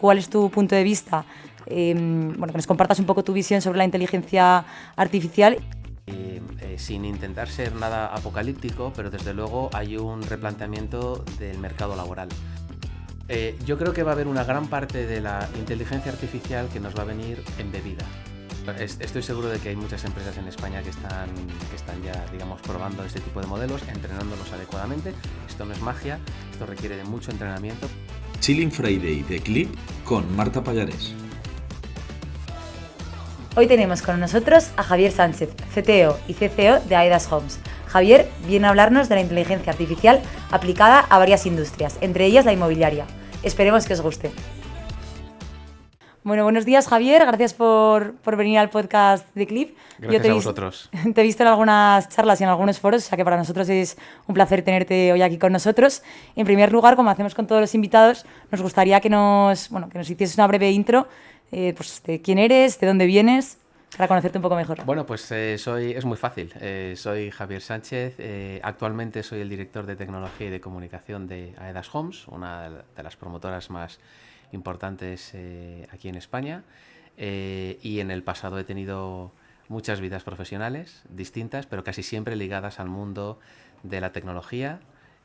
cuál es tu punto de vista, que nos compartas un poco tu visión sobre la inteligencia artificial. Sin intentar ser nada apocalíptico, pero desde luego hay un replanteamiento del mercado laboral. Yo creo que va a haber una gran parte de la inteligencia artificial que nos va a venir embebida. Estoy seguro de que hay muchas empresas en España que están ya, digamos, probando este tipo de modelos, entrenándolos adecuadamente. Esto no es magia, esto requiere de mucho entrenamiento. Chilling Friday de Clip con Marta Pallares. Hoy tenemos con nosotros a Javier Sánchez, CTO y CCO de AEDAS Homes. Javier viene a hablarnos de la inteligencia artificial aplicada a varias industrias, entre ellas la inmobiliaria. Esperemos que os guste. Bueno, buenos días, Javier. Gracias por venir al podcast de Clip. Gracias a vosotros. Te he visto en algunas charlas y en algunos foros, o sea que para nosotros es un placer tenerte hoy aquí con nosotros. En primer lugar, como hacemos con todos los invitados, nos gustaría que nos hicieses una breve intro de quién eres, de dónde vienes, para conocerte un poco mejor. Bueno, pues es muy fácil. Soy Javier Sánchez. Actualmente soy el director de tecnología y de comunicación de AEDAS Homes, una de las promotoras más importantes aquí en España, y en el pasado he tenido muchas vidas profesionales distintas, pero casi siempre ligadas al mundo de la tecnología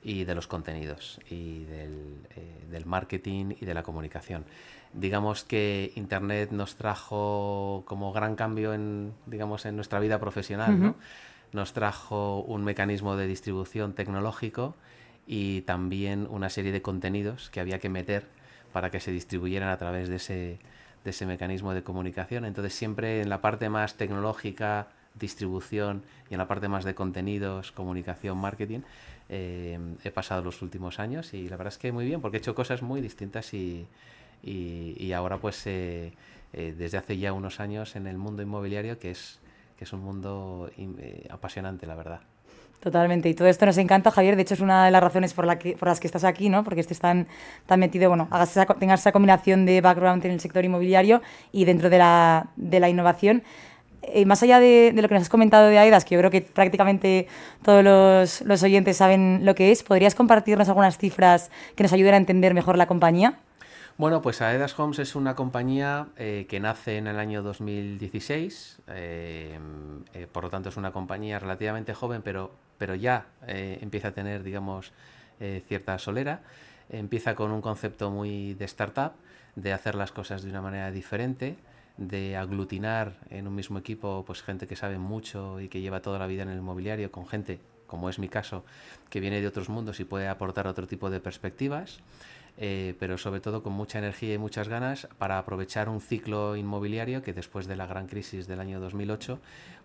y de los contenidos y del marketing y de la comunicación. Digamos que Internet nos trajo como gran cambio en nuestra vida profesional, ¿no? Nos trajo un mecanismo de distribución tecnológico y también una serie de contenidos que había que meter para que se distribuyeran a través de ese mecanismo de comunicación. Entonces siempre en la parte más tecnológica, distribución, y en la parte más de contenidos, comunicación, marketing, he pasado los últimos años y la verdad es que muy bien, porque he hecho cosas muy distintas y ahora pues desde hace ya unos años en el mundo inmobiliario, que es un mundo apasionante, la verdad. Totalmente, y todo esto nos encanta, Javier. De hecho, es una de las razones por las que estás aquí, ¿no? Porque estés tan metido, tengas esa combinación de background en el sector inmobiliario y dentro de la innovación. Más allá de lo que nos has comentado de AEDAS, que yo creo que prácticamente todos los oyentes saben lo que es, ¿podrías compartirnos algunas cifras que nos ayuden a entender mejor la compañía? Bueno, pues AEDAS Homes es una compañía que nace en el año 2016, por lo tanto es una compañía relativamente joven, pero ya empieza a tener, digamos, cierta solera. Empieza con un concepto muy de startup, de hacer las cosas de una manera diferente, de aglutinar en un mismo equipo pues gente que sabe mucho y que lleva toda la vida en el inmobiliario, con gente, como es mi caso, que viene de otros mundos y puede aportar otro tipo de perspectivas. Pero sobre todo con mucha energía y muchas ganas para aprovechar un ciclo inmobiliario que después de la gran crisis del año 2008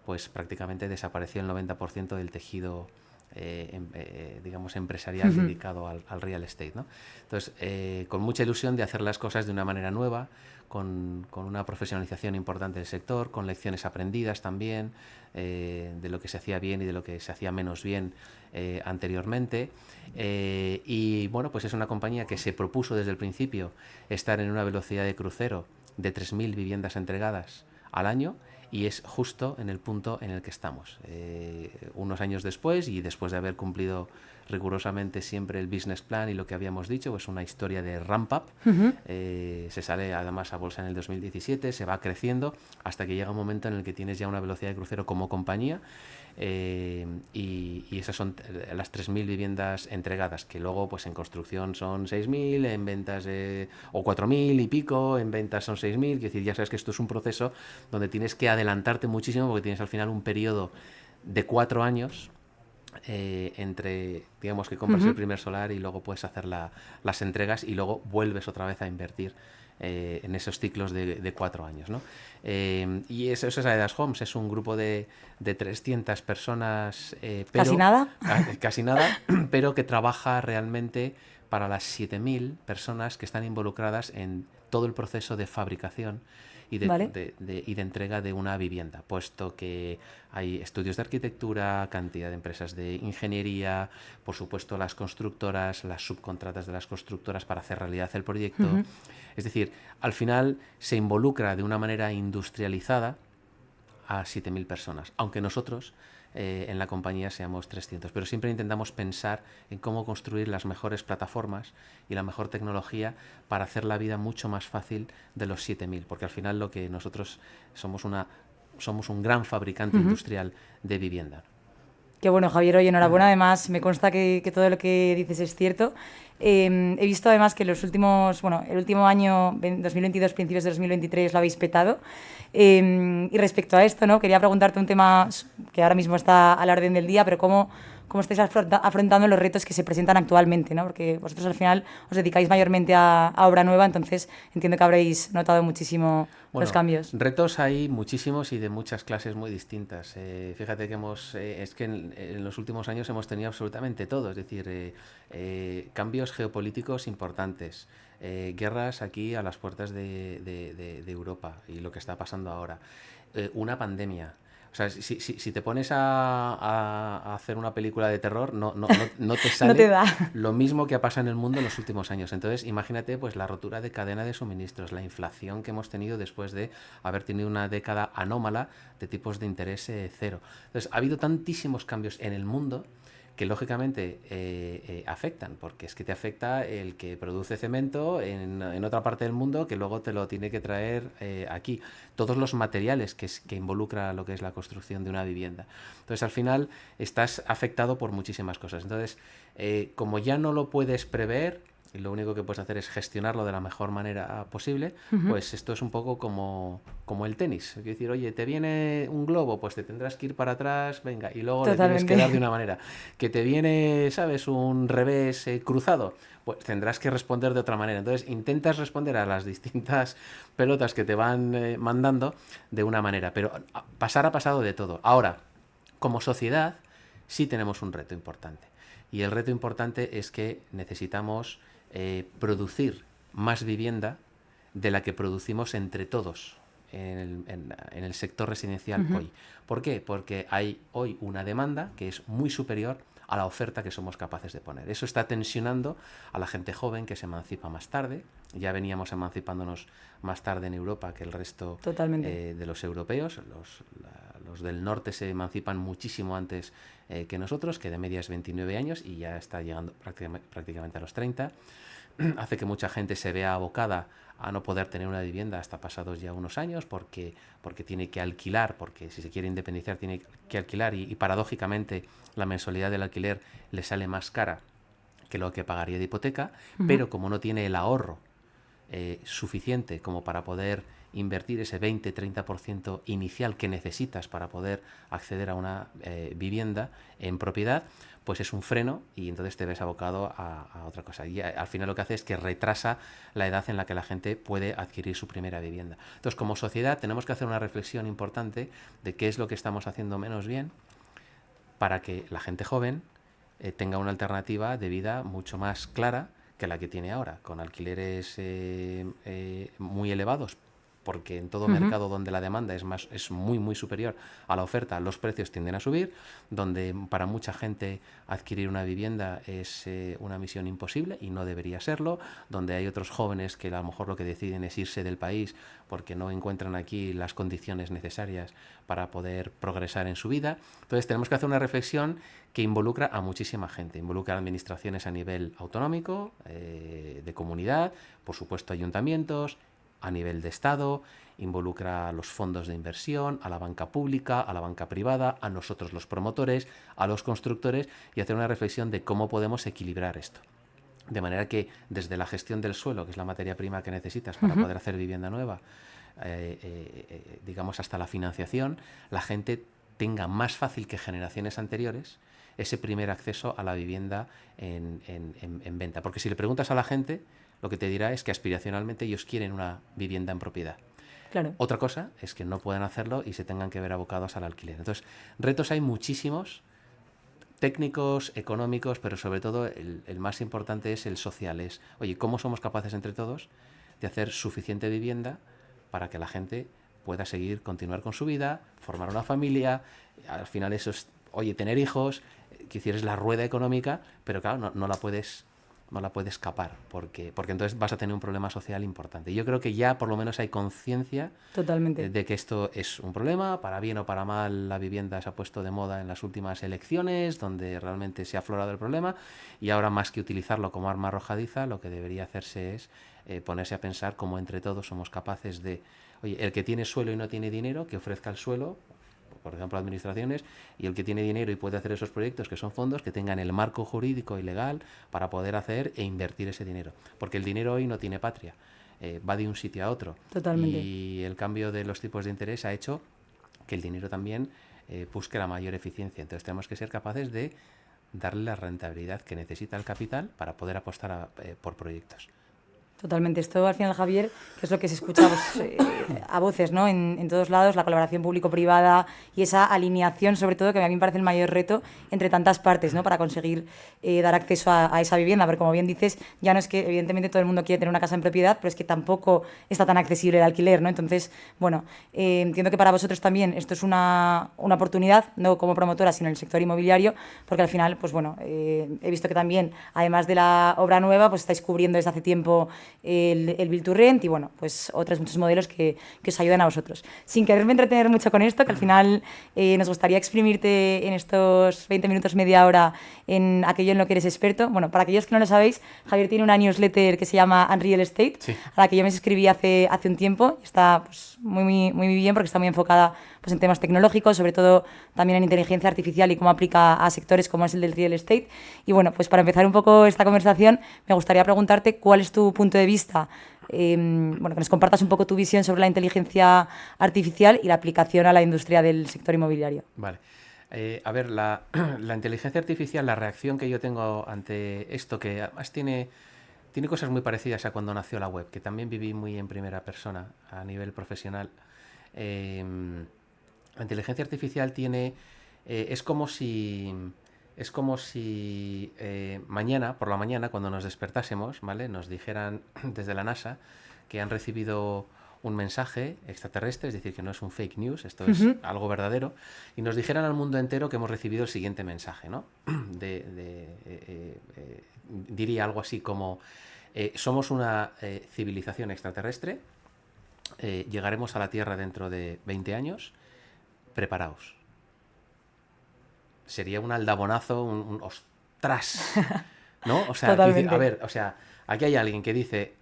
pues prácticamente desapareció el 90% del tejido digamos empresarial dedicado al real estate, ¿no? Entonces con mucha ilusión de hacer las cosas de una manera nueva, con una profesionalización importante del sector, con lecciones aprendidas también de lo que se hacía bien y de lo que se hacía menos bien anteriormente, y bueno, pues es una compañía que se propuso desde el principio estar en una velocidad de crucero de 3.000 viviendas entregadas al año, y es justo en el punto en el que estamos. Unos años después, y después de haber cumplido rigurosamente siempre el business plan y lo que habíamos dicho, pues una historia de ramp up. Se sale además a bolsa en el 2017, se va creciendo hasta que llega un momento en el que tienes ya una velocidad de crucero como compañía, y esas son las 3.000 viviendas entregadas, que luego pues en construcción son 6.000, en ventas o 4.000 y pico, en ventas son 6.000. Es decir, ya sabes que esto es un proceso donde tienes que adelantarte muchísimo, porque tienes al final un periodo de 4 años entre, digamos, que compras el primer solar y luego puedes hacer las entregas y luego vuelves otra vez a invertir en esos ciclos de 4 años, ¿no? Y eso es AEDAS Homes, es un grupo de 300 personas, pero, ¿Casi nada? Casi nada, pero que trabaja realmente para las 7.000 personas que están involucradas en todo el proceso de fabricación y de entrega de una vivienda, puesto que hay estudios de arquitectura, cantidad de empresas de ingeniería, por supuesto las constructoras, las subcontratas de las constructoras para hacer realidad el proyecto. Es decir, al final se involucra de una manera industrializada a 7.000 personas, aunque nosotros en la compañía seamos 300. Pero siempre intentamos pensar en cómo construir las mejores plataformas y la mejor tecnología para hacer la vida mucho más fácil de los 7.000, porque al final lo que nosotros somos un gran fabricante industrial de vivienda. Qué bueno, Javier, oye, enhorabuena. Además, me consta que todo lo que dices es cierto. He visto además que los últimos, bueno, el último año, 2022, principios de 2023, lo habéis petado. Y respecto a esto, ¿no? Quería preguntarte un tema que ahora mismo está a la orden del día, pero cómo estáis afrontando los retos que se presentan actualmente, ¿no? Porque vosotros al final os dedicáis mayormente a obra nueva, entonces entiendo que habréis notado muchísimo los cambios. Retos hay muchísimos y de muchas clases muy distintas. Fíjate que es que en los últimos años hemos tenido absolutamente todo, es decir, cambios geopolíticos importantes, guerras aquí a las puertas de Europa y lo que está pasando ahora, una pandemia. O sea, si te pones a hacer una película de terror, no te sale No te da. lo mismo que ha pasado en el mundo en los últimos años. Entonces, imagínate pues la rotura de cadena de suministros, la inflación que hemos tenido después de haber tenido una década anómala de tipos de interés cero. Entonces, ha habido tantísimos cambios en el mundo que lógicamente afectan, porque es que te afecta el que produce cemento en otra parte del mundo que luego te lo tiene que traer aquí. Todos los materiales que involucra lo que es la construcción de una vivienda. Entonces, al final, estás afectado por muchísimas cosas. Entonces, como ya no lo puedes prever, y lo único que puedes hacer es gestionarlo de la mejor manera posible, pues esto es un poco como el tenis. Es decir, oye, te viene un globo, pues te tendrás que ir para atrás, venga, y luego Totalmente. le tienes que dar de una manera. Que te viene, ¿sabes?, un revés cruzado, pues tendrás que responder de otra manera. Entonces, intentas responder a las distintas pelotas que te van mandando de una manera, pero ha pasado de todo. Ahora, como sociedad, sí tenemos un reto importante. Y el reto importante es que necesitamos producir más vivienda de la que producimos entre todos en el sector residencial hoy. ¿Por qué? Porque hay hoy una demanda que es muy superior a la oferta que somos capaces de poner. Eso está tensionando a la gente joven que se emancipa más tarde. Ya veníamos emancipándonos más tarde en Europa que el resto de los europeos. Los del norte se emancipan muchísimo antes que nosotros, que de media es 29 años y ya está llegando prácticamente a los 30. Hace que mucha gente se vea abocada a no poder tener una vivienda hasta pasados ya unos años porque tiene que alquilar, porque si se quiere independizar tiene que alquilar y paradójicamente la mensualidad del alquiler le sale más cara que lo que pagaría de hipoteca, pero como no tiene el ahorro suficiente como para poder invertir ese 20-30% inicial que necesitas para poder acceder a una vivienda en propiedad, pues es un freno y entonces te ves abocado a otra cosa. Y al final lo que hace es que retrasa la edad en la que la gente puede adquirir su primera vivienda. Entonces, como sociedad tenemos que hacer una reflexión importante de qué es lo que estamos haciendo menos bien para que la gente joven tenga una alternativa de vida mucho más clara que la que tiene ahora, con alquileres muy elevados, porque en todo mercado donde la demanda es muy superior a la oferta, los precios tienden a subir, donde para mucha gente adquirir una vivienda es una misión imposible y no debería serlo, donde hay otros jóvenes que a lo mejor lo que deciden es irse del país porque no encuentran aquí las condiciones necesarias para poder progresar en su vida. Entonces tenemos que hacer una reflexión que involucra a muchísima gente, involucra a administraciones a nivel autonómico, de comunidad, por supuesto ayuntamientos, a nivel de Estado, involucra a los fondos de inversión, a la banca pública, a la banca privada, a nosotros los promotores, a los constructores y hacer una reflexión de cómo podemos equilibrar esto. De manera que desde la gestión del suelo, que es la materia prima que necesitas para poder hacer vivienda nueva, digamos hasta la financiación, la gente tenga más fácil que generaciones anteriores ese primer acceso a la vivienda en venta. Porque si le preguntas a la gente, lo que te dirá es que aspiracionalmente ellos quieren una vivienda en propiedad. Claro. Otra cosa es que no puedan hacerlo y se tengan que ver abocados al alquiler. Entonces, retos hay muchísimos, técnicos, económicos, pero sobre todo el más importante es el social. Es, oye, ¿cómo somos capaces entre todos de hacer suficiente vivienda para que la gente pueda continuar con su vida, formar una familia? Al final eso es, oye, tener hijos, que hicieres la rueda económica, pero claro, no la puedes no la puede escapar, porque entonces vas a tener un problema social importante. Yo creo que ya por lo menos hay conciencia Totalmente. de que esto es un problema, para bien o para mal la vivienda se ha puesto de moda en las últimas elecciones, donde realmente se ha aflorado el problema, y ahora más que utilizarlo como arma arrojadiza, lo que debería hacerse es ponerse a pensar cómo entre todos somos capaces de, oye, el que tiene suelo y no tiene dinero, que ofrezca el suelo, por ejemplo, administraciones, y el que tiene dinero y puede hacer esos proyectos, que son fondos, que tengan el marco jurídico y legal para poder hacer e invertir ese dinero. Porque el dinero hoy no tiene patria, va de un sitio a otro. Totalmente. Y el cambio de los tipos de interés ha hecho que el dinero también busque la mayor eficiencia. Entonces tenemos que ser capaces de darle la rentabilidad que necesita el capital para poder apostar por proyectos. Totalmente. Esto al final, Javier, que es lo que se escucha a voces, ¿no? En todos lados, la colaboración público-privada y esa alineación, sobre todo, que a mí me parece el mayor reto entre tantas partes, ¿no? Para conseguir dar acceso a esa vivienda. Pero como bien dices, ya no es que evidentemente todo el mundo quiere tener una casa en propiedad, pero es que tampoco está tan accesible el alquiler, ¿no? Entonces, bueno, entiendo que para vosotros también esto es una oportunidad, no como promotora, sino en el sector inmobiliario, porque al final, pues bueno, he visto que también, además de la obra nueva, pues estáis cubriendo desde hace tiempo el Build to Rent y bueno, pues otros muchos modelos que os ayudan a vosotros. Sin quererme entretener mucho con esto, que al final nos gustaría exprimirte en estos 20 minutos, media hora, en aquello en lo que eres experto. Bueno, para aquellos que no lo sabéis, Javier tiene una newsletter que se llama Unreal Estate, Sí. a la que yo me suscribí hace un tiempo. Está pues, muy bien porque está muy enfocada pues, en temas tecnológicos, sobre todo también en inteligencia artificial y cómo aplica a sectores como es el del real estate. Y bueno, pues para empezar un poco esta conversación, me gustaría preguntarte cuál es tu punto de vista, bueno, que nos compartas un poco tu visión sobre la inteligencia artificial y la aplicación a la industria del sector inmobiliario. Vale. A ver, la inteligencia artificial, la reacción que yo tengo ante esto, que además tiene cosas muy parecidas a cuando nació la web, que también viví muy en primera persona a nivel profesional. La inteligencia artificial es como si mañana, por la mañana, cuando nos despertásemos, ¿vale? Nos dijeran desde la NASA que han recibido un mensaje extraterrestre, es decir, que no es un fake news, esto es algo verdadero, y nos dijeran al mundo entero que hemos recibido el siguiente mensaje, ¿no? Diría algo así como, somos una civilización extraterrestre, llegaremos a la Tierra dentro de 20 años, preparaos. Sería un aldabonazo, un ostras, ¿no? O sea, a ver, o sea, aquí hay alguien que dice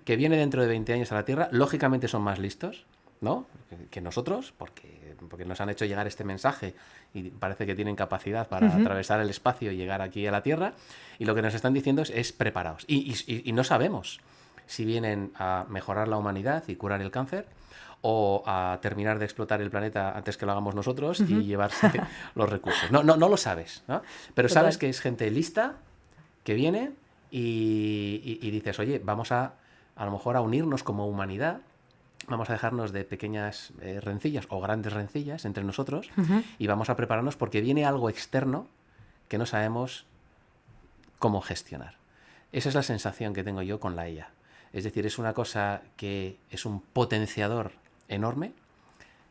que viene dentro de 20 años a la Tierra, lógicamente son más listos, ¿no? Que nosotros, porque nos han hecho llegar este mensaje y parece que tienen capacidad para atravesar el espacio y llegar aquí a la Tierra, y lo que nos están diciendo es preparaos. Y no sabemos si vienen a mejorar la humanidad y curar el cáncer, o a terminar de explotar el planeta antes que lo hagamos nosotros y llevarse los recursos. No lo sabes, ¿no? Pero sabes que es gente lista que viene y dices, oye, vamos a lo mejor a unirnos como humanidad, vamos a dejarnos de pequeñas rencillas o grandes rencillas entre nosotros y vamos a prepararnos porque viene algo externo que no sabemos cómo gestionar. Esa es la sensación que tengo yo con la IA. Es decir, es una cosa que es un potenciador enorme,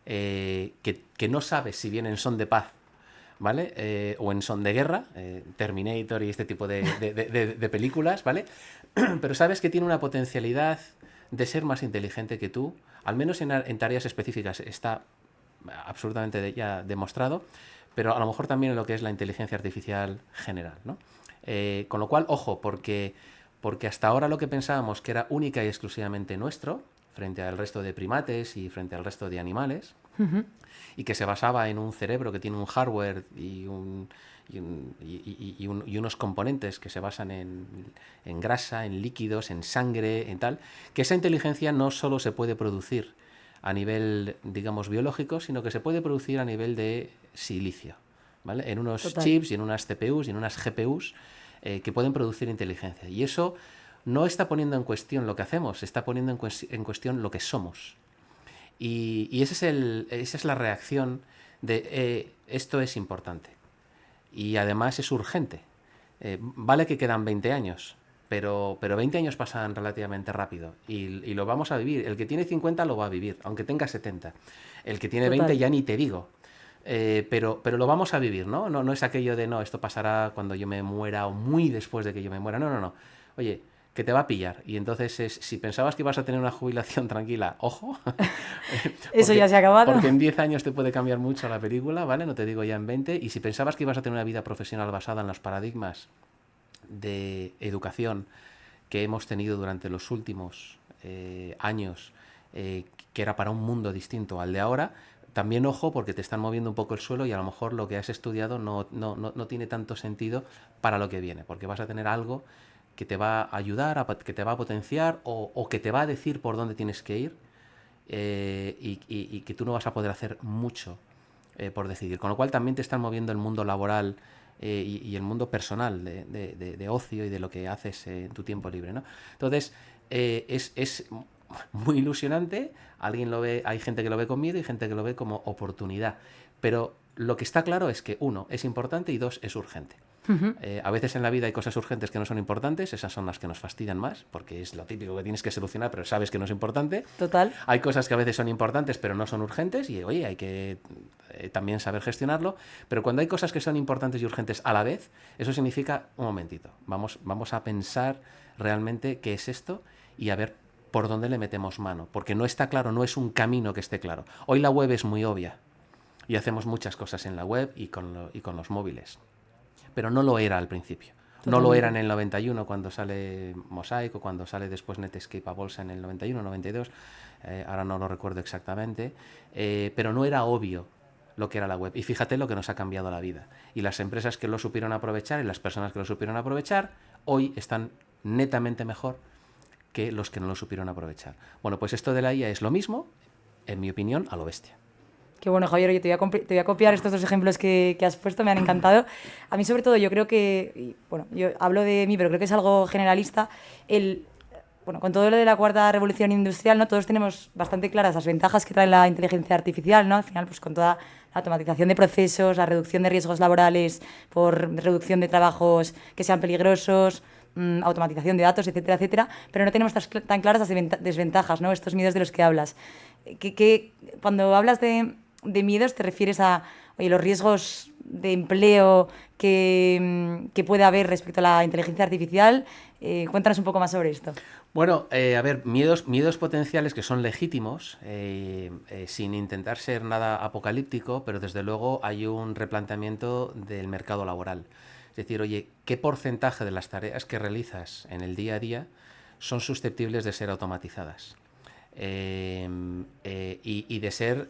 que no sabes si viene en son de paz, ¿vale? O en son de guerra, Terminator y este tipo de películas, ¿vale? Pero sabes que tiene una potencialidad de ser más inteligente que tú, al menos en tareas específicas está absolutamente ya demostrado, pero a lo mejor también en lo que es la inteligencia artificial general, ¿no? Con lo cual, ojo, porque hasta ahora lo que pensábamos que era única y exclusivamente nuestro, frente al resto de primates y frente al resto de animales, y que se basaba en un cerebro que tiene un hardware y unos componentes que se basan en grasa, en líquidos, en sangre, en tal, que esa inteligencia no solo se puede producir a nivel, digamos, biológico, sino que se puede producir a nivel de silicio, ¿vale? En unos chips y en unas CPUs y en unas GPUs que pueden producir inteligencia. Y eso no está poniendo en cuestión lo que hacemos, está poniendo en cuestión lo que somos. Y esa es la reacción de esto es importante. Y además es urgente. Vale que quedan 20 años, pero 20 años pasan relativamente rápido y lo vamos a vivir. El que tiene 50 lo va a vivir, aunque tenga 70. El que tiene 20 ya ni te digo. Pero lo vamos a vivir, ¿no? No es aquello de, no, esto pasará cuando yo me muera o muy después de que yo me muera. No. oye, que te va a pillar. Y entonces, si pensabas que ibas a tener una jubilación tranquila, ojo. Eso ya se ha acabado. Porque en 10 años te puede cambiar mucho la película, ¿vale? No te digo ya en 20. Y si pensabas que ibas a tener una vida profesional basada en los paradigmas de educación que hemos tenido durante los últimos años, que era para un mundo distinto al de ahora, también ojo, porque te están moviendo un poco el suelo y a lo mejor lo que has estudiado no tiene tanto sentido para lo que viene, porque vas a tener algo que te va a ayudar, que te va a potenciar o que te va a decir por dónde tienes que ir, y que tú no vas a poder hacer mucho por decidir. Con lo cual también te están moviendo el mundo laboral y el mundo personal de ocio y de lo que haces en tu tiempo libre, ¿no? Entonces, es muy ilusionante. Alguien lo ve, hay gente que lo ve con miedo y gente que lo ve como oportunidad. Pero lo que está claro es que, uno, es importante y dos, es urgente. A veces en la vida hay cosas urgentes que no son importantes, esas son las que nos fastidian más, porque es lo típico que tienes que solucionar, pero sabes que no es importante. Total. Hay cosas que a veces son importantes, pero no son urgentes, y oye, hay que también saber gestionarlo. Pero cuando hay cosas que son importantes y urgentes a la vez, eso significa, un momentito, vamos a pensar realmente qué es esto y a ver por dónde le metemos mano, porque no está claro, no es un camino que esté claro. Hoy la web es muy obvia y hacemos muchas cosas en la web y con los móviles. Pero no lo era al principio. Totalmente. No lo era en el 91 cuando sale Mosaic o cuando sale después Netscape a bolsa en el 91, 92, ahora no lo recuerdo exactamente, pero no era obvio lo que era la web. Y fíjate lo que nos ha cambiado la vida. Y las empresas que lo supieron aprovechar y las personas que lo supieron aprovechar, hoy están netamente mejor que los que no lo supieron aprovechar. Bueno, pues esto de la IA es lo mismo, en mi opinión, a lo bestia. Qué bueno, Javier, yo te voy a copiar estos dos ejemplos que has puesto, me han encantado. A mí, sobre todo, yo creo que, y, bueno, yo hablo de mí, pero creo que es algo generalista, bueno, con todo lo de la cuarta revolución industrial, ¿no? Todos tenemos bastante claras las ventajas que trae la inteligencia artificial, ¿no? Al final, pues con toda la automatización de procesos, la reducción de riesgos laborales por reducción de trabajos que sean peligrosos, automatización de datos, etcétera, etcétera, pero no tenemos tan claras las desventajas, ¿no? Estos miedos de los que hablas. Cuando hablas de miedos te refieres a, oye, los riesgos de empleo que puede haber respecto a la inteligencia artificial. Cuéntanos un poco más sobre esto. Bueno, a ver, miedos potenciales que son legítimos, sin intentar ser nada apocalíptico, pero desde luego hay un replanteamiento del mercado laboral. Es decir, oye, ¿qué porcentaje de las tareas que realizas en el día a día son susceptibles de ser automatizadas? Y de ser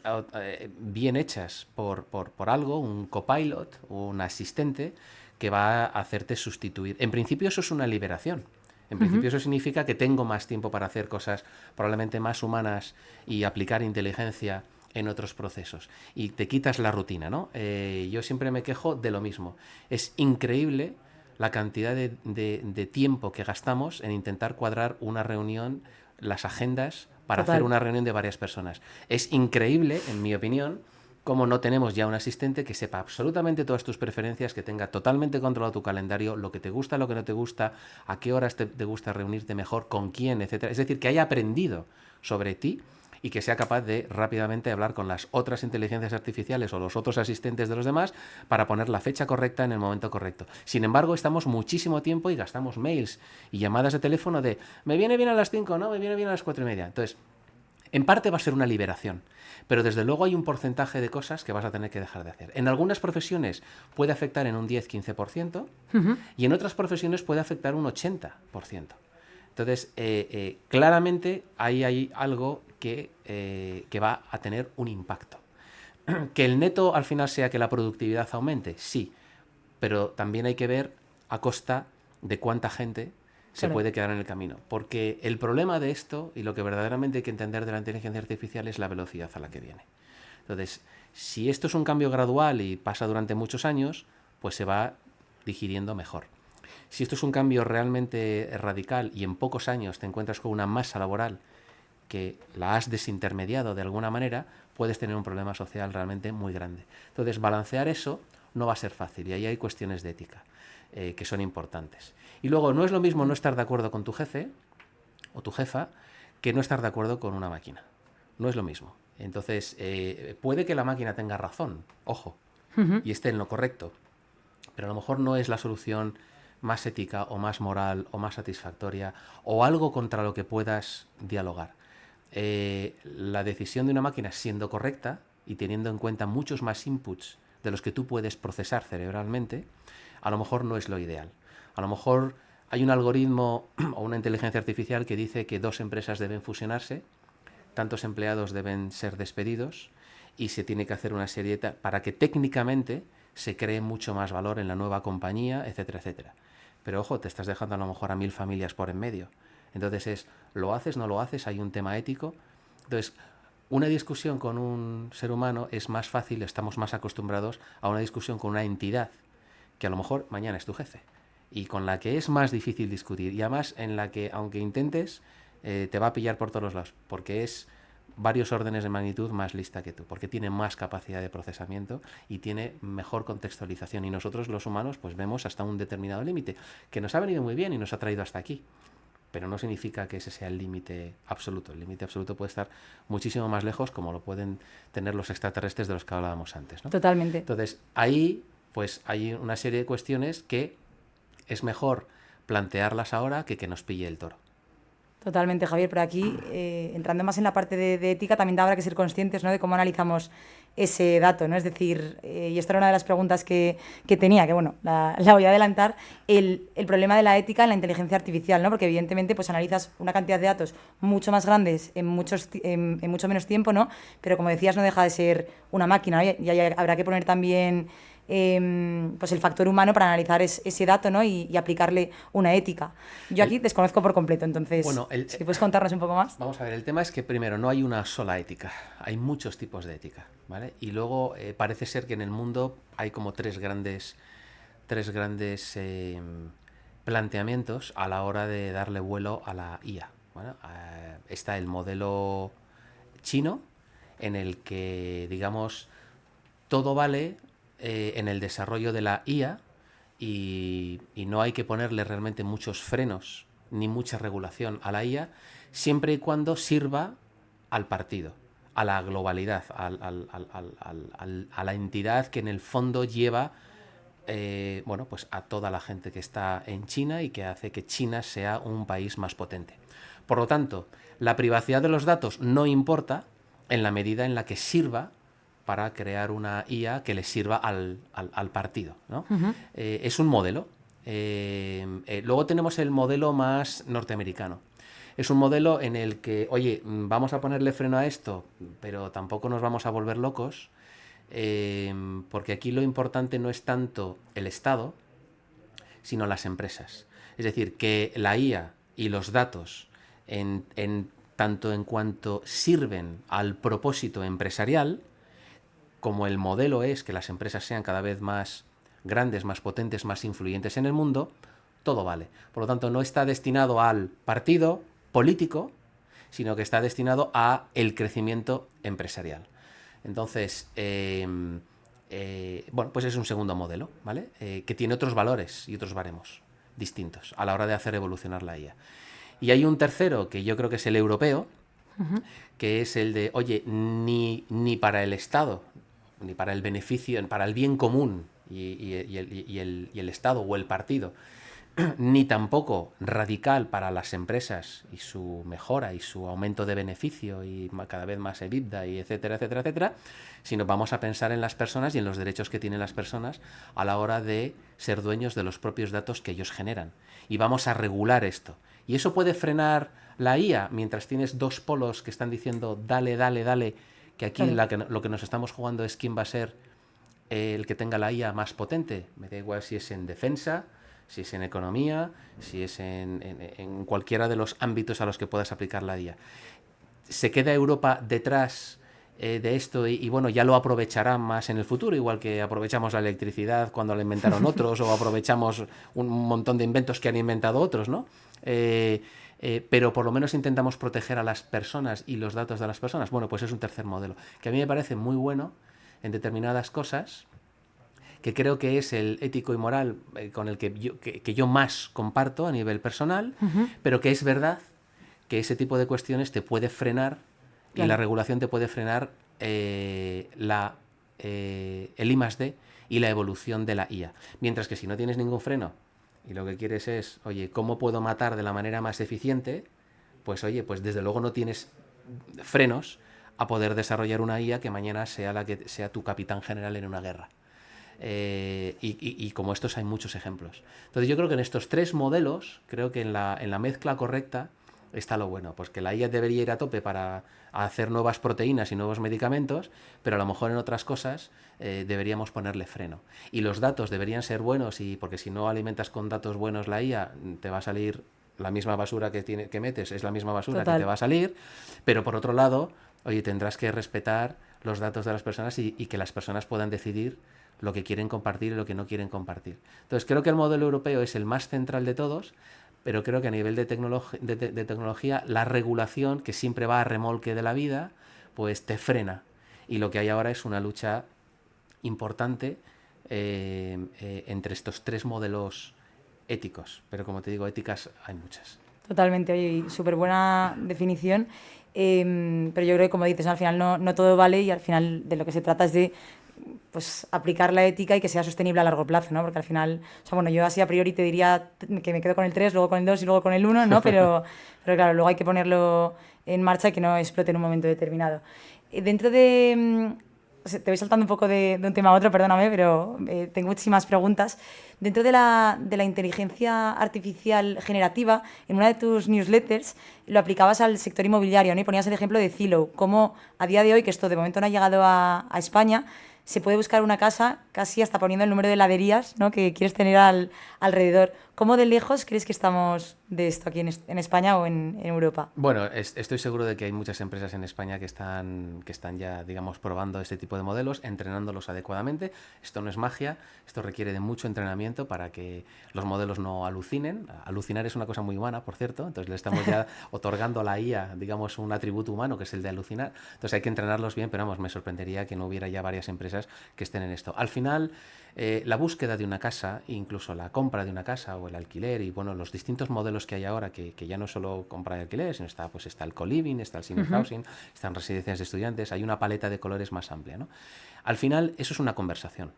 bien hechas por algo, un copilot, un asistente que va a hacerte sustituir. En principio eso es una liberación. En principio eso significa que tengo más tiempo para hacer cosas probablemente más humanas y aplicar inteligencia en otros procesos. Y te quitas la rutina, ¿no? Yo siempre me quejo de lo mismo. Es increíble la cantidad de tiempo que gastamos en intentar cuadrar una reunión, las agendas, para hacer una reunión de varias personas. Es increíble, en mi opinión, cómo no tenemos ya un asistente que sepa absolutamente todas tus preferencias, que tenga totalmente controlado tu calendario, lo que te gusta, lo que no te gusta, a qué horas te gusta reunirte mejor, con quién, etcétera. Es decir, que haya aprendido sobre ti y que sea capaz de rápidamente hablar con las otras inteligencias artificiales o los otros asistentes de los demás para poner la fecha correcta en el momento correcto. Sin embargo, estamos muchísimo tiempo y gastamos mails y llamadas de teléfono de me viene bien a las 5, no, me viene bien a las 4:30. Entonces, en parte va a ser una liberación, pero desde luego hay un porcentaje de cosas que vas a tener que dejar de hacer. En algunas profesiones puede afectar en un 10-15% y en otras profesiones puede afectar un 80%. Entonces, claramente ahí hay algo que va a tener un impacto. ¿Que el neto al final sea que la productividad aumente? Sí, pero también hay que ver a costa de cuánta gente se puede quedar en el camino. Porque el problema de esto, y lo que verdaderamente hay que entender de la inteligencia artificial, es la velocidad a la que viene. Entonces, si esto es un cambio gradual y pasa durante muchos años, pues se va digiriendo mejor. Si esto es un cambio realmente radical y en pocos años te encuentras con una masa laboral que la has desintermediado de alguna manera, puedes tener un problema social realmente muy grande. Entonces, balancear eso no va a ser fácil y ahí hay cuestiones de ética que son importantes. Y luego, no es lo mismo no estar de acuerdo con tu jefe o tu jefa que no estar de acuerdo con una máquina. No es lo mismo. Entonces, puede que la máquina tenga razón, ojo, y esté en lo correcto, pero a lo mejor no es la solución más ética o más moral o más satisfactoria o algo contra lo que puedas dialogar. La decisión de una máquina siendo correcta y teniendo en cuenta muchos más inputs de los que tú puedes procesar cerebralmente, a lo mejor no es lo ideal. A lo mejor hay un algoritmo o una inteligencia artificial que dice que 2 empresas deben fusionarse, tantos empleados deben ser despedidos y se tiene que hacer una serie para que técnicamente se cree mucho más valor en la nueva compañía, etcétera, etcétera. Pero ojo, te estás dejando a lo mejor a 1000 familias por en medio. Entonces ¿lo haces, no lo haces? Hay un tema ético. Entonces, una discusión con un ser humano es más fácil, estamos más acostumbrados a una discusión con una entidad que a lo mejor mañana es tu jefe y con la que es más difícil discutir y además en la que aunque intentes te va a pillar por todos los lados porque es varios órdenes de magnitud más lista que tú, porque tiene más capacidad de procesamiento y tiene mejor contextualización y nosotros los humanos pues vemos hasta un determinado límite que nos ha venido muy bien y nos ha traído hasta aquí. Pero no significa que ese sea el límite absoluto. El límite absoluto puede estar muchísimo más lejos, como lo pueden tener los extraterrestres de los que hablábamos antes, ¿no? Totalmente. Entonces, ahí pues hay una serie de cuestiones que es mejor plantearlas ahora que nos pille el toro. Totalmente, Javier, pero aquí, entrando más en la parte de ética, también habrá que ser conscientes, ¿no?, de cómo analizamos ese dato, ¿no? Es decir, y esta era una de las preguntas que tenía, que bueno, la voy a adelantar, el problema de la ética en la inteligencia artificial, ¿no? Porque evidentemente pues analizas una cantidad de datos mucho más grandes en mucho menos tiempo, ¿no? Pero como decías, no deja de ser una máquina, ¿no? Y habrá que poner también pues el factor humano para analizar ese dato, ¿no? y aplicarle una ética. Yo aquí desconozco por completo, entonces, bueno, si puedes contarnos un poco más. Vamos a ver, el tema es que primero no hay una sola ética, hay muchos tipos de ética, ¿vale? Y luego parece ser que en el mundo hay como tres grandes planteamientos a la hora de darle vuelo a la IA. Bueno, está el modelo chino, en el que, digamos, todo vale en el desarrollo de la IA y no hay que ponerle realmente muchos frenos ni mucha regulación a la IA, siempre y cuando sirva al partido, a la globalidad, a la entidad que en el fondo lleva bueno, pues a toda la gente que está en China y que hace que China sea un país más potente. Por lo tanto, la privacidad de los datos no importa en la medida en la que sirva para crear una IA que le sirva al partido, ¿no? Es un modelo. Luego tenemos el modelo más norteamericano. Es un modelo en el que, oye, vamos a ponerle freno a esto, pero tampoco nos vamos a volver locos, porque aquí lo importante no es tanto el Estado, sino las empresas. Es decir, que la IA y los datos, tanto en cuanto sirven al propósito empresarial, como el modelo es que las empresas sean cada vez más grandes, más potentes, más influyentes en el mundo, todo vale. Por lo tanto, no está destinado al partido político, sino que está destinado a el crecimiento empresarial. Entonces, bueno, pues es un segundo modelo, ¿vale? Que tiene otros valores y otros baremos distintos a la hora de hacer evolucionar la IA. Y hay un tercero, que yo creo que es el europeo, que es el de, oye, ni para el Estado, ni para el beneficio, para el bien común y el Estado o el partido, ni tampoco radical para las empresas y su mejora y su aumento de beneficio y cada vez más EBITDA y etcétera, etcétera, etcétera, sino vamos a pensar en las personas y en los derechos que tienen las personas a la hora de ser dueños de los propios datos que ellos generan. Y vamos a regular esto. Y eso puede frenar la IA mientras tienes dos polos que están diciendo dale, dale, dale, que aquí lo que nos estamos jugando es quién va a ser el que tenga la IA más potente. Me da igual si es en defensa, si es en economía, si es en cualquiera de los ámbitos a los que puedas aplicar la IA. ¿Se queda Europa detrás de esto y bueno, ya lo aprovecharán más en el futuro, igual que aprovechamos la electricidad cuando la inventaron otros o aprovechamos un montón de inventos que han inventado otros, ¿no? Pero por lo menos intentamos proteger a las personas y los datos de las personas. Bueno, pues es un tercer modelo, que a mí me parece muy bueno en determinadas cosas, que creo que es el ético y moral con el que yo más comparto a nivel personal, pero que es verdad que ese tipo de cuestiones te puede frenar, claro, y la regulación te puede frenar el I+D y la evolución de la IA. Mientras que si no tienes ningún freno y lo que quieres es, oye, ¿cómo puedo matar de la manera más eficiente? Pues oye, pues desde luego no tienes frenos a poder desarrollar una IA que mañana sea la que sea tu capitán general en una guerra. Y como estos hay muchos ejemplos. Entonces yo creo que en estos 3 modelos, creo que en la mezcla correcta está lo bueno, pues que la IA debería ir a tope para hacer nuevas proteínas y nuevos medicamentos, pero a lo mejor en otras cosas deberíamos ponerle freno. Y los datos deberían ser buenos, porque si no alimentas con datos buenos la IA, te va a salir la misma basura que metes, es la misma basura que te va a salir, pero por otro lado, oye, tendrás que respetar los datos de las personas y que las personas puedan decidir lo que quieren compartir y lo que no quieren compartir. Entonces creo que el modelo europeo es el más central de todos, pero creo que a nivel de tecnología la regulación, que siempre va a remolque de la vida, pues te frena. Y lo que hay ahora es una lucha importante entre estos 3 modelos éticos. Pero como te digo, éticas hay muchas. Totalmente, oye, súper buena definición. Pero yo creo que, como dices, al final no todo vale y al final de lo que se trata es de pues aplicar la ética y que sea sostenible a largo plazo, ¿no? Porque al final, o sea, bueno, yo así a priori te diría que me quedo con el 3, luego con el 2 y luego con el 1, ¿no? Pero claro, luego hay que ponerlo en marcha y que no explote en un momento determinado. Dentro de... te voy saltando un poco de un tema a otro, perdóname, pero tengo muchísimas preguntas. Dentro de la inteligencia artificial generativa, en una de tus newsletters lo aplicabas al sector inmobiliario, ¿no? Y ponías el ejemplo de Zillow, cómo a día de hoy, que esto de momento no ha llegado a España, se puede buscar una casa casi hasta poniendo el número de heladerías, ¿no?, que quieres tener alrededor. ¿Cómo de lejos crees que estamos de esto aquí en España o en Europa? Bueno, estoy seguro de que hay muchas empresas en España que están ya, digamos, probando este tipo de modelos, entrenándolos adecuadamente. Esto no es magia, esto requiere de mucho entrenamiento para que los modelos no alucinen. Alucinar es una cosa muy humana, por cierto, entonces le estamos ya otorgando a la IA, digamos, un atributo humano que es el de alucinar. Entonces hay que entrenarlos bien, pero vamos, me sorprendería que no hubiera ya varias empresas que estén en esto. Al final, la búsqueda de una casa, incluso la compra de una casa o el alquiler y bueno, los distintos modelos que hay ahora, que ya no solo compra y alquiler, sino está el co-living, está el senior housing, están residencias de estudiantes, hay una paleta de colores más amplia, ¿no? Al final, eso es una conversación.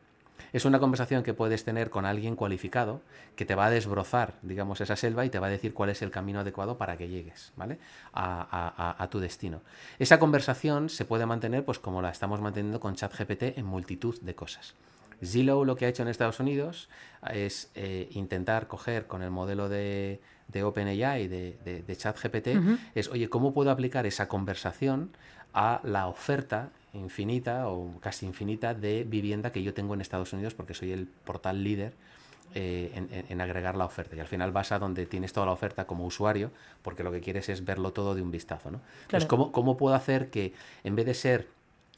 Es una conversación que puedes tener con alguien cualificado que te va a desbrozar, digamos, esa selva y te va a decir cuál es el camino adecuado para que llegues, ¿vale?, a tu destino. Esa conversación se puede mantener, pues como la estamos manteniendo con ChatGPT en multitud de cosas. Zillow lo que ha hecho en Estados Unidos es intentar coger con el modelo de OpenAI, de ChatGPT, es, oye, ¿cómo puedo aplicar esa conversación a la oferta infinita o casi infinita de vivienda que yo tengo en Estados Unidos, porque soy el portal líder en agregar la oferta? Y al final vas a donde tienes toda la oferta como usuario, porque lo que quieres es verlo todo de un vistazo, ¿no? Claro. Entonces, ¿cómo puedo hacer que en vez de ser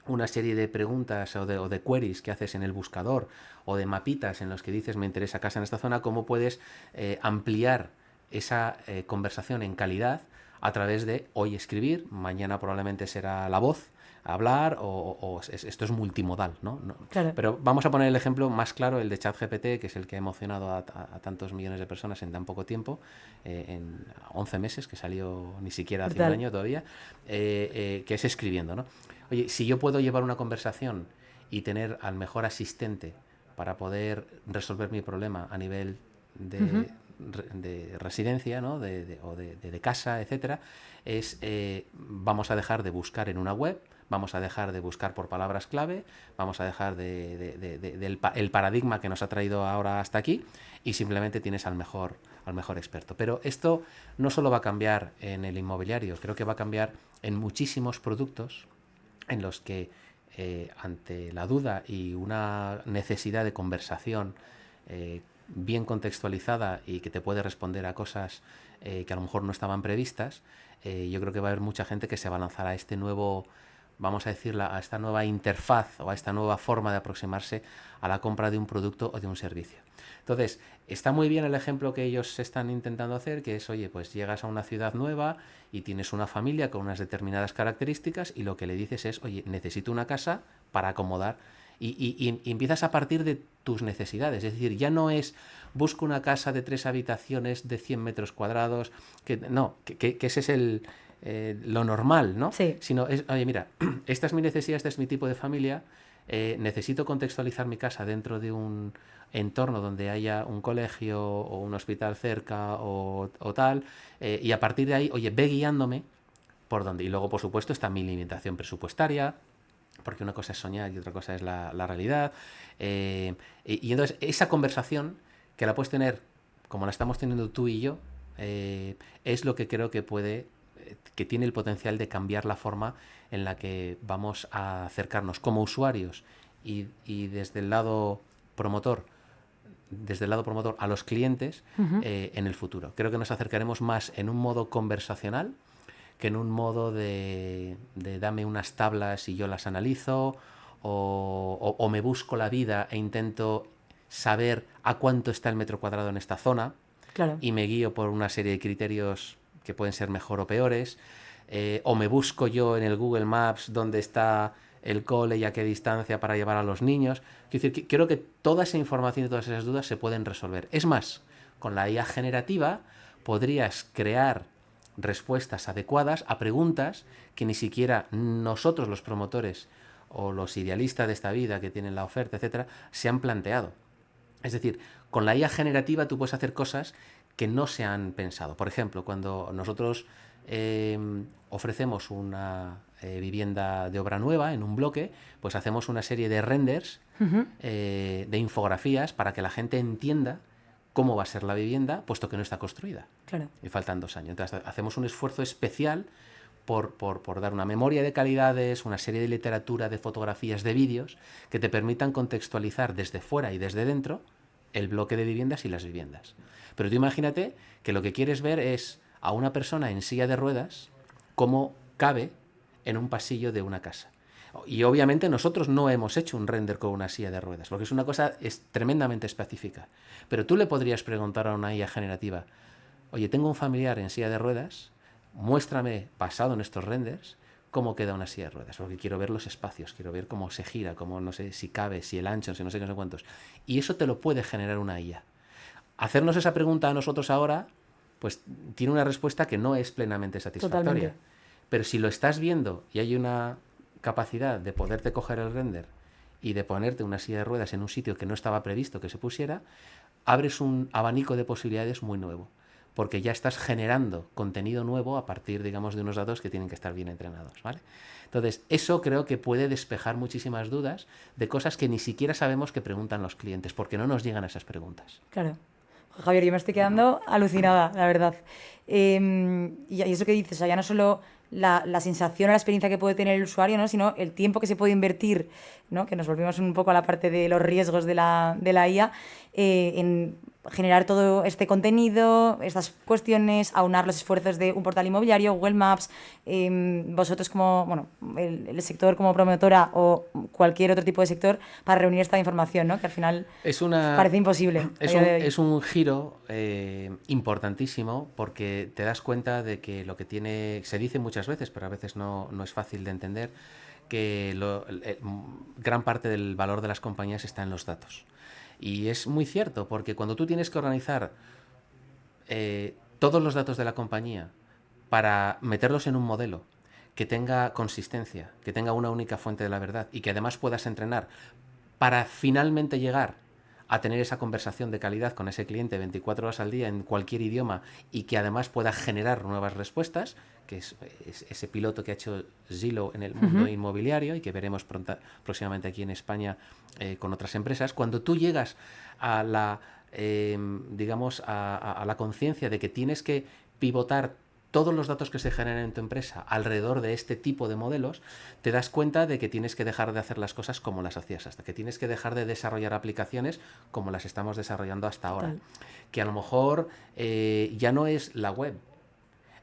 una serie de preguntas o de queries que haces en el buscador o de mapitas en los que dices me interesa casa en esta zona, cómo puedes ampliar esa conversación en calidad a través de hoy escribir, mañana probablemente será la voz, hablar esto es multimodal, ¿no? Claro. Pero vamos a poner el ejemplo más claro, el de ChatGPT, que es el que ha emocionado a tantos millones de personas en tan poco tiempo, en 11 meses, que salió ni siquiera hace un año todavía, que es escribiendo, ¿no? Oye, si yo puedo llevar una conversación y tener al mejor asistente para poder resolver mi problema a nivel de residencia, ¿no?, de casa, etcétera, vamos a dejar de buscar en una web, vamos a dejar de buscar por palabras clave, vamos a dejar el paradigma que nos ha traído ahora hasta aquí y simplemente tienes al mejor experto. Pero esto no solo va a cambiar en el inmobiliario, creo que va a cambiar en muchísimos productos en los que ante la duda y una necesidad de conversación bien contextualizada y que te puede responder a cosas que a lo mejor no estaban previstas, yo creo que va a haber mucha gente que se va a lanzar a este nuevo, vamos a decirla, a esta nueva interfaz o a esta nueva forma de aproximarse a la compra de un producto o de un servicio. Entonces, está muy bien el ejemplo que ellos están intentando hacer, que es, oye, pues llegas a una ciudad nueva y tienes una familia con unas determinadas características y lo que le dices es, oye, necesito una casa para acomodar y empiezas a partir de tus necesidades. Es decir, ya no es busco una casa de 3 habitaciones de 100 metros cuadrados, que ese es lo normal, ¿no? Sí. Sino es, oye, mira, esta es mi necesidad, este es mi tipo de familia, necesito contextualizar mi casa dentro de un entorno donde haya un colegio o un hospital cerca o tal, y a partir de ahí, oye, ve guiándome por dónde. Y luego, por supuesto, está mi limitación presupuestaria, porque una cosa es soñar y otra cosa es la realidad. Y entonces esa conversación, que la puedes tener como la estamos teniendo tú y yo, es lo que creo que que tiene el potencial de cambiar la forma en la que vamos a acercarnos como usuarios y desde el lado promotor a los clientes en el futuro. Creo que nos acercaremos más en un modo conversacional que en un modo de dame unas tablas y yo las analizo, o me busco la vida e intento saber a cuánto está el metro cuadrado en esta zona, Claro. y me guío por una serie de criterios que pueden ser mejor o peores, o me busco yo en el Google Maps dónde está el cole y a qué distancia para llevar a los niños. Quiero decir, creo que toda esa información y todas esas dudas se pueden resolver. Es más, con la IA generativa podrías crear respuestas adecuadas a preguntas que ni siquiera nosotros, los promotores o los idealistas de esta vida que tienen la oferta, etcétera, se han planteado. Es decir, con la IA generativa tú puedes hacer cosas que no se han pensado. Por ejemplo, cuando nosotros ofrecemos una vivienda de obra nueva en un bloque, pues hacemos una serie de renders, de infografías, para que la gente entienda cómo va a ser la vivienda, puesto que no está construida. Claro. Y faltan 2 años. Entonces hacemos un esfuerzo especial por dar una memoria de calidades, una serie de literatura, de fotografías, de vídeos, que te permitan contextualizar desde fuera y desde dentro el bloque de viviendas y las viviendas. Pero tú imagínate que lo que quieres ver es a una persona en silla de ruedas cómo cabe en un pasillo de una casa. Y obviamente nosotros no hemos hecho un render con una silla de ruedas, porque es una cosa tremendamente específica. Pero tú le podrías preguntar a una IA generativa, oye, tengo un familiar en silla de ruedas, muéstrame, basado en estos renders, cómo queda una silla de ruedas, porque quiero ver los espacios, quiero ver cómo se gira, cómo, no sé, si cabe, si el ancho, si no sé qué, no sé cuántos. Y eso te lo puede generar una IA. Hacernos esa pregunta a nosotros ahora, pues tiene una respuesta que no es plenamente satisfactoria. Totalmente. Pero si lo estás viendo y hay una capacidad de poderte coger el render y de ponerte una silla de ruedas en un sitio que no estaba previsto que se pusiera, abres un abanico de posibilidades muy nuevo, porque ya estás generando contenido nuevo a partir, digamos, de unos datos que tienen que estar bien entrenados, ¿vale? Entonces, eso creo que puede despejar muchísimas dudas de cosas que ni siquiera sabemos que preguntan los clientes, porque no nos llegan a esas preguntas. Claro. Javier, yo me estoy quedando alucinada, la verdad. Y eso que dices, o sea, ya no solo la sensación o la experiencia que puede tener el usuario, ¿no?, sino el tiempo que se puede invertir, ¿no?, que nos volvimos un poco a la parte de los riesgos de la IA, en generar todo este contenido, estas cuestiones, aunar los esfuerzos de un portal inmobiliario, Google Maps, vosotros como, bueno, el sector como promotora o cualquier otro tipo de sector, para reunir esta información, ¿no?, que al final parece imposible. Es un giro importantísimo, porque te das cuenta de que lo que se dice muchas veces, pero a veces no es fácil de entender, que gran parte del valor de las compañías está en los datos. Y es muy cierto, porque cuando tú tienes que organizar todos los datos de la compañía para meterlos en un modelo que tenga consistencia, que tenga una única fuente de la verdad y que además puedas entrenar para finalmente llegar a tener esa conversación de calidad con ese cliente 24 horas al día en cualquier idioma, y que además pueda generar nuevas respuestas, que es ese piloto que ha hecho Zillow en el mundo inmobiliario y que veremos próximamente aquí en España con otras empresas. Cuando tú llegas a la conciencia de que tienes que pivotar todos los datos que se generan en tu empresa alrededor de este tipo de modelos, te das cuenta de que tienes que dejar de hacer las cosas como las hacías hasta, que tienes que dejar de desarrollar aplicaciones como las estamos desarrollando hasta ahora. Total. Que a lo mejor ya no es la web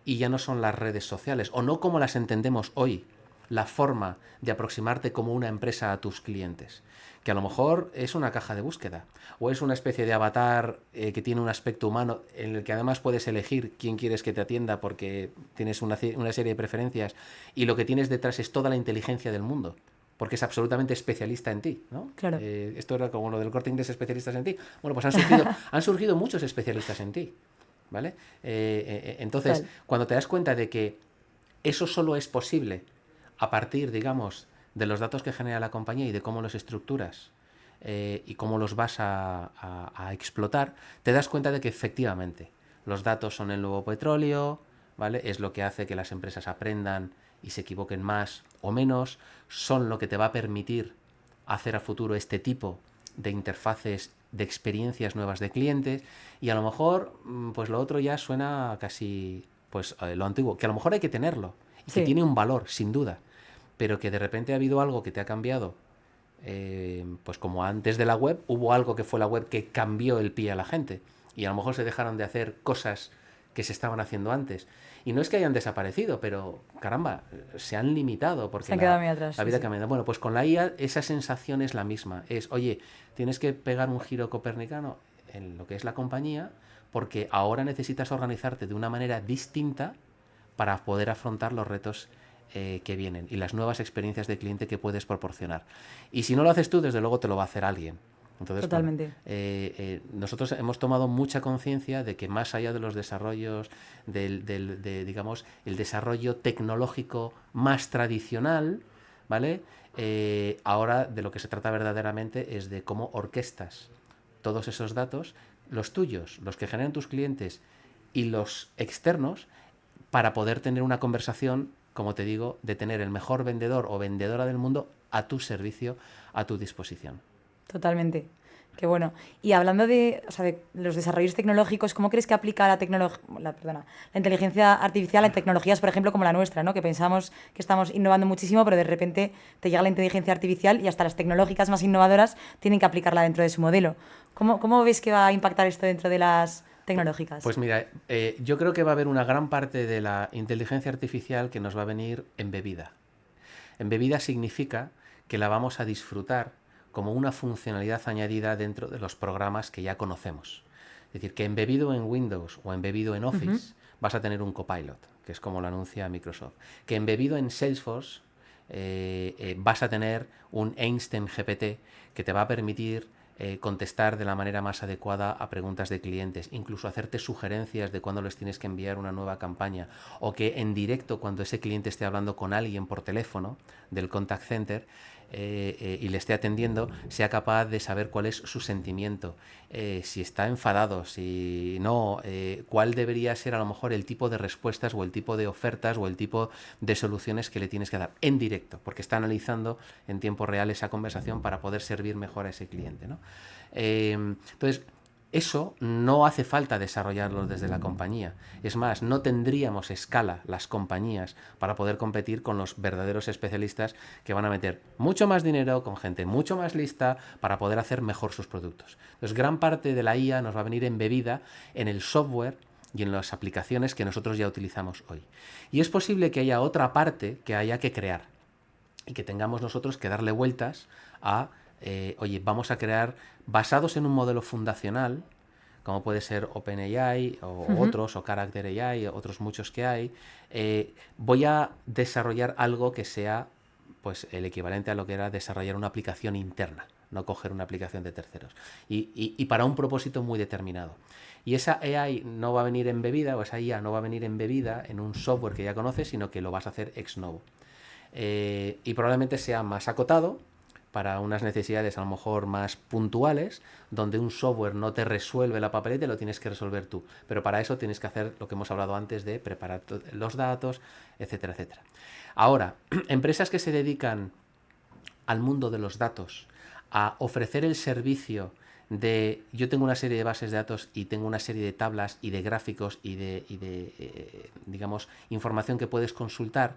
y ya no son las redes sociales, o no como las entendemos hoy, la forma de aproximarte como una empresa a tus clientes, que a lo mejor es una caja de búsqueda o es una especie de avatar que tiene un aspecto humano, en el que además puedes elegir quién quieres que te atienda porque tienes una serie de preferencias, y lo que tienes detrás es toda la inteligencia del mundo, porque es absolutamente especialista en ti, ¿no? Claro. Esto era como lo del Corte Inglés, especialistas en ti. Bueno, pues han surgido muchos especialistas en ti, ¿vale? Entonces, cuando te das cuenta de que eso solo es posible a partir, digamos, de los datos que genera la compañía y de cómo los estructuras y cómo los vas a explotar, te das cuenta de que efectivamente los datos son el nuevo petróleo, ¿vale? Es lo que hace que las empresas aprendan y se equivoquen más o menos, son lo que te va a permitir hacer a futuro este tipo de interfaces, de experiencias nuevas de clientes, y a lo mejor pues lo otro ya suena casi pues lo antiguo, que a lo mejor hay que tenerlo y que tiene un valor, sin duda, pero que de repente ha habido algo que te ha cambiado, pues como antes de la web hubo algo que fue la web que cambió el pie a la gente, y a lo mejor se dejaron de hacer cosas que se estaban haciendo antes. Y no es que hayan desaparecido, pero caramba, se han limitado porque se han quedado muy atrás, la vida cambia. Bueno, pues con la IA esa sensación es la misma. Es, oye, tienes que pegar un giro copernicano en lo que es la compañía porque ahora necesitas organizarte de una manera distinta para poder afrontar los retos que vienen y las nuevas experiencias de cliente que puedes proporcionar. Y si no lo haces tú, desde luego te lo va a hacer alguien. Entonces, totalmente. Bueno, nosotros hemos tomado mucha conciencia de que más allá de los desarrollos, digamos, el desarrollo tecnológico más tradicional, ¿vale? Ahora de lo que se trata verdaderamente es de cómo orquestas todos esos datos, los tuyos, los que generan tus clientes y los externos, para poder tener una conversación, como te digo, de tener el mejor vendedor o vendedora del mundo a tu servicio, a tu disposición. Totalmente. Qué bueno. Y hablando de, o sea, de los desarrollos tecnológicos, ¿cómo crees que aplica la inteligencia artificial en tecnologías, por ejemplo, como la nuestra, ¿no? Que pensamos que estamos innovando muchísimo, pero de repente te llega la inteligencia artificial y hasta las tecnológicas más innovadoras tienen que aplicarla dentro de su modelo. ¿Cómo ves que va a impactar esto dentro de las tecnológicas? Pues mira, yo creo que va a haber una gran parte de la inteligencia artificial que nos va a venir embebida. Embebida significa que la vamos a disfrutar como una funcionalidad añadida dentro de los programas que ya conocemos. Es decir, que embebido en Windows o embebido en Office vas a tener un Copilot, que es como lo anuncia Microsoft. Que embebido en Salesforce vas a tener un Einstein GPT que te va a permitir contestar de la manera más adecuada a preguntas de clientes, incluso hacerte sugerencias de cuándo les tienes que enviar una nueva campaña, o que en directo, cuando ese cliente esté hablando con alguien por teléfono del contact center y le esté atendiendo, sea capaz de saber cuál es su sentimiento, si está enfadado, si no, cuál debería ser a lo mejor el tipo de respuestas o el tipo de ofertas o el tipo de soluciones que le tienes que dar en directo, porque está analizando en tiempo real esa conversación para poder servir mejor a ese cliente, ¿no? Entonces, eso no hace falta desarrollarlo desde la compañía. Es más, no tendríamos escala las compañías para poder competir con los verdaderos especialistas que van a meter mucho más dinero, con gente mucho más lista, para poder hacer mejor sus productos. Entonces, gran parte de la IA nos va a venir embebida en el software y en las aplicaciones que nosotros ya utilizamos hoy. Y es posible que haya otra parte que haya que crear y que tengamos nosotros que darle vueltas a oye, vamos a crear, basados en un modelo fundacional, como puede ser OpenAI o otros, o Character AI, otros muchos que hay, voy a desarrollar algo que sea pues el equivalente a lo que era desarrollar una aplicación interna, no coger una aplicación de terceros. Y para un propósito muy determinado. Y esa AI no va a venir embebida, o esa IA no va a venir embebida en un software que ya conoces, sino que lo vas a hacer ex novo. Y probablemente sea más acotado, para unas necesidades a lo mejor más puntuales, donde un software no te resuelve la papeleta y lo tienes que resolver tú. Pero para eso tienes que hacer lo que hemos hablado antes de preparar los datos, etcétera, etcétera. Ahora, empresas que se dedican al mundo de los datos, a ofrecer el servicio de yo tengo una serie de bases de datos y tengo una serie de tablas y de gráficos y de digamos, información que puedes consultar,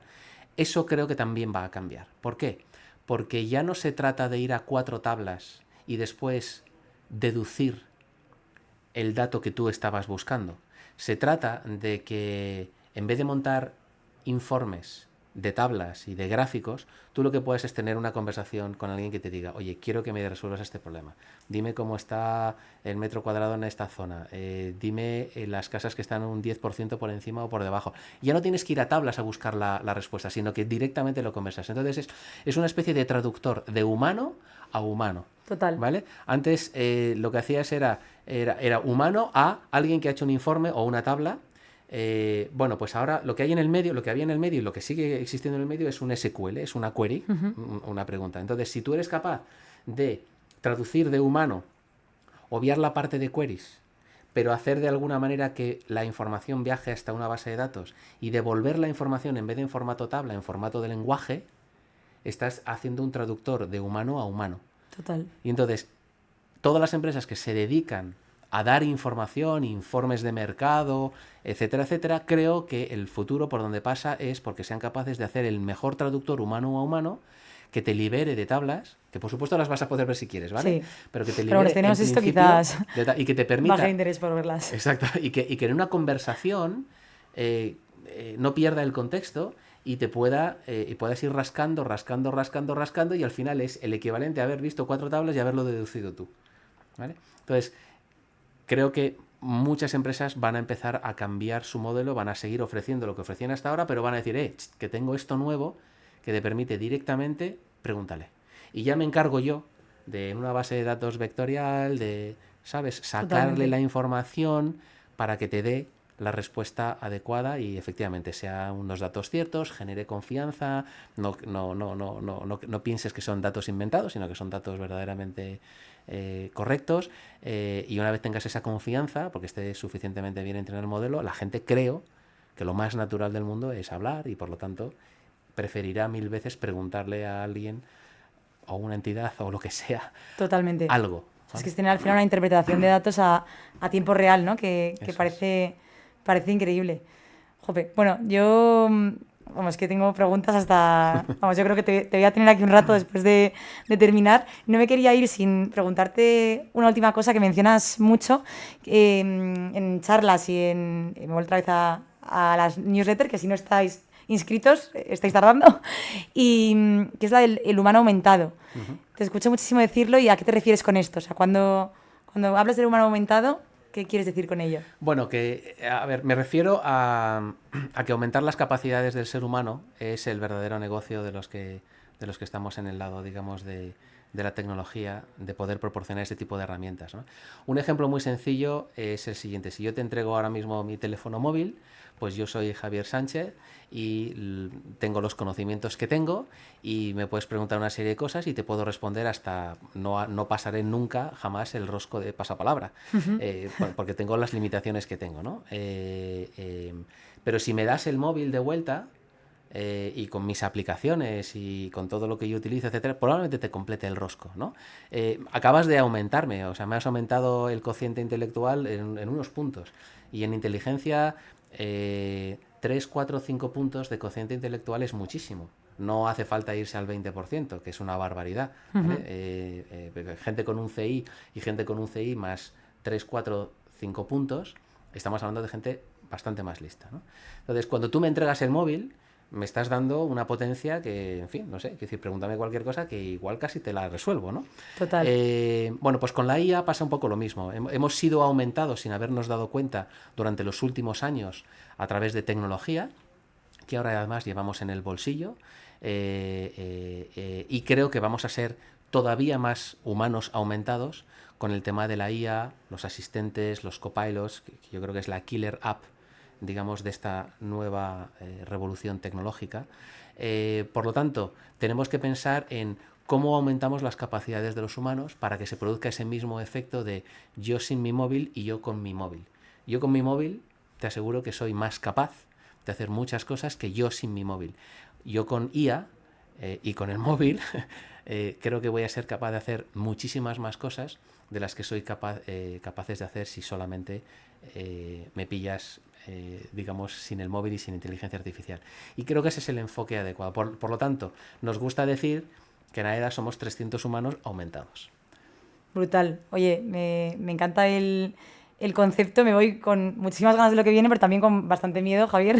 eso creo que también va a cambiar. ¿Por qué? Porque ya no se trata de ir a 4 tablas y después deducir el dato que tú estabas buscando. Se trata de que en vez de montar informes de tablas y de gráficos, tú lo que puedes es tener una conversación con alguien que te diga, oye, quiero que me resuelvas este problema. Dime cómo está el metro cuadrado en esta zona. Dime las casas que están un 10% por encima o por debajo. Ya no tienes que ir a tablas a buscar la respuesta, sino que directamente lo conversas. Entonces es una especie de traductor de humano a humano. Total. ¿Vale? Antes lo que hacías era humano a alguien que ha hecho un informe o una tabla Bueno, pues ahora lo que hay en el medio, lo que había en el medio y lo que sigue existiendo en el medio es un SQL, es una query, una pregunta. Entonces, si tú eres capaz de traducir de humano, obviar la parte de queries, pero hacer de alguna manera que la información viaje hasta una base de datos y devolver la información en vez de en formato tabla, en formato de lenguaje, estás haciendo un traductor de humano a humano. Total. Y entonces, todas las empresas que se dedican a dar información, informes de mercado, etcétera, etcétera, creo que el futuro por donde pasa es porque sean capaces de hacer el mejor traductor humano a humano que te libere de tablas, que por supuesto las vas a poder ver si quieres, ¿vale? Sí. Pero que te libere Pero bueno, si tenemos esto quizás y que te permita... baje el interés por verlas. Exacto, y que en una conversación no pierda el contexto y te puedas ir rascando y al final es el equivalente a haber visto 4 tablas y haberlo deducido tú, ¿vale? Entonces, creo que muchas empresas van a empezar a cambiar su modelo, van a seguir ofreciendo lo que ofrecían hasta ahora, pero van a decir, que tengo esto nuevo que te permite directamente, pregúntale. Y ya me encargo yo de una base de datos vectorial, de, ¿sabes?, sacarle Totalmente. la información para que te dé la respuesta adecuada y efectivamente sea unos datos ciertos, genere confianza, no pienses que son datos inventados, sino que son datos verdaderamente correctos, y una vez tengas esa confianza, porque esté suficientemente bien entrenado el modelo, la gente creo que lo más natural del mundo es hablar y por lo tanto preferirá 1000 veces preguntarle a alguien o una entidad o lo que sea Totalmente. algo. Es que es tener al final una interpretación de datos a tiempo real, ¿no? Que parece increíble. Jope. Bueno, yo... Vamos, que tengo preguntas hasta... Vamos, yo creo que te voy a tener aquí un rato después de terminar. No me quería ir sin preguntarte una última cosa que mencionas mucho en charlas y me voy otra vez a las newsletters, que si no estáis inscritos, estáis tardando, y que es la del el humano aumentado. Te escucho muchísimo decirlo y ¿a qué te refieres con esto? O sea, cuando hablas del humano aumentado, ¿qué quieres decir con ello? Bueno, a ver, me refiero a que aumentar las capacidades del ser humano es el verdadero negocio de los que estamos en el lado, digamos, de la tecnología, de poder proporcionar este tipo de herramientas, ¿no? Un ejemplo muy sencillo es el siguiente. Si yo te entrego ahora mismo mi teléfono móvil, pues yo soy Javier Sánchez y tengo los conocimientos que tengo y me puedes preguntar una serie de cosas y te puedo responder hasta no pasaré nunca jamás el rosco de pasapalabra, porque tengo las limitaciones que tengo, ¿no? Pero si me das el móvil de vuelta y con mis aplicaciones y con todo lo que yo utilizo, etcétera, probablemente te complete el rosco, ¿no? Acabas de aumentarme, o sea, me has aumentado el cociente intelectual en unos puntos y en inteligencia 3, 4, 5 puntos de cociente intelectual es muchísimo. No hace falta irse al 20%, que es una barbaridad, ¿vale? Gente con un CI y gente con un CI más 3, 4, 5 puntos, estamos hablando de gente bastante más lista, ¿no? Entonces, cuando tú me entregas el móvil, me estás dando una potencia que, en fin, no sé, es decir, pregúntame cualquier cosa que igual casi te la resuelvo, ¿no? Total. Bueno, pues con la IA pasa un poco lo mismo. Hemos sido aumentados sin habernos dado cuenta durante los últimos años a través de tecnología, que ahora además llevamos en el bolsillo, y creo que vamos a ser todavía más humanos aumentados con el tema de la IA, los asistentes, los copilots, que yo creo que es la killer app, digamos, de esta nueva revolución tecnológica. Por lo tanto, tenemos que pensar en cómo aumentamos las capacidades de los humanos para que se produzca ese mismo efecto de yo sin mi móvil y yo con mi móvil. Yo con mi móvil te aseguro que soy más capaz de hacer muchas cosas que yo sin mi móvil. Yo con IA y con el móvil creo que voy a ser capaz de hacer muchísimas más cosas de las que soy capaces de hacer si solamente me pillas digamos, sin el móvil y sin inteligencia artificial. Y creo que ese es el enfoque adecuado. Por lo tanto, nos gusta decir que en AEDA somos 300 humanos aumentados. Brutal. Oye, me encanta el concepto. Me voy con muchísimas ganas de lo que viene, pero también con bastante miedo, Javier.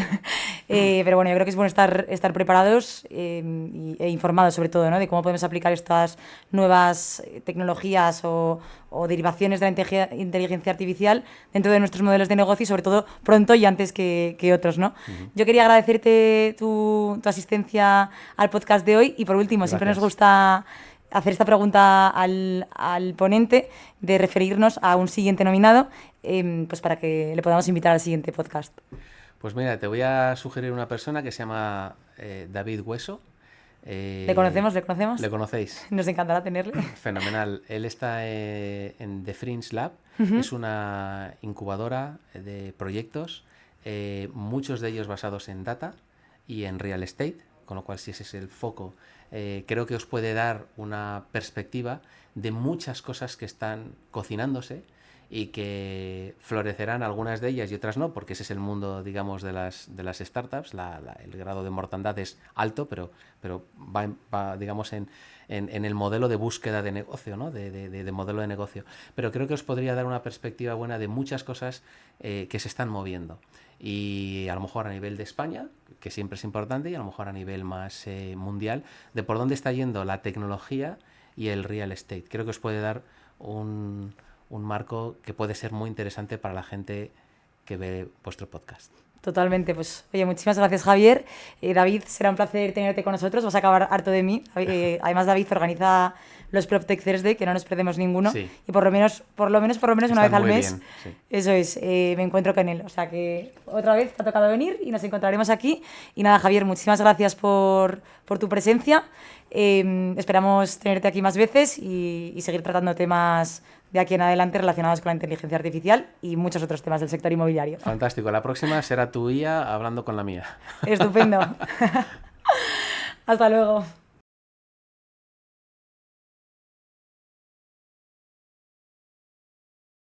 Pero bueno, yo creo que es bueno estar preparados e informados sobre todo, ¿no? De cómo podemos aplicar estas nuevas tecnologías o derivaciones de la inteligencia artificial dentro de nuestros modelos de negocio y sobre todo pronto y antes que otros, ¿no? Yo quería agradecerte tu asistencia al podcast de hoy y por último, siempre nos gusta hacer esta pregunta al ponente de referirnos a un siguiente nominado, pues para que le podamos invitar al siguiente podcast. Pues mira, te voy a sugerir una persona que se llama David Hueso. ¿Le conocemos? ¿Le conocéis? Nos encantará tenerle. Fenomenal. Él está en The Fringe Lab. Es una incubadora de proyectos, muchos de ellos basados en data y en real estate, con lo cual si ese es el foco, creo que os puede dar una perspectiva de muchas cosas que están cocinándose y que florecerán, algunas de ellas y otras no, porque ese es el mundo, digamos, de las startups. El grado de mortandad es alto, pero va digamos, en el modelo de búsqueda de negocio, ¿no? de modelo de negocio. Pero creo que os podría dar una perspectiva buena de muchas cosas que se están moviendo. Y a lo mejor a nivel de España, que siempre es importante, y a lo mejor a nivel más mundial, de por dónde está yendo la tecnología y el real estate. Creo que os puede dar un marco que puede ser muy interesante para la gente que ve vuestro podcast. Totalmente, pues oye, muchísimas gracias, Javier. David, será un placer tenerte con nosotros, vas a acabar harto de mí. Además, David organiza los PropTech Thursday, que no nos perdemos ninguno, sí. Y por lo menos una vez al mes, bien, sí. Eso es, me encuentro con él. O sea que otra vez te ha tocado venir y nos encontraremos aquí. Y nada, Javier, muchísimas gracias por tu presencia. Esperamos tenerte aquí más veces y seguir tratando temas de aquí en adelante relacionados con la inteligencia artificial y muchos otros temas del sector inmobiliario. Fantástico. La próxima será tu IA hablando con la mía. Estupendo. Hasta luego.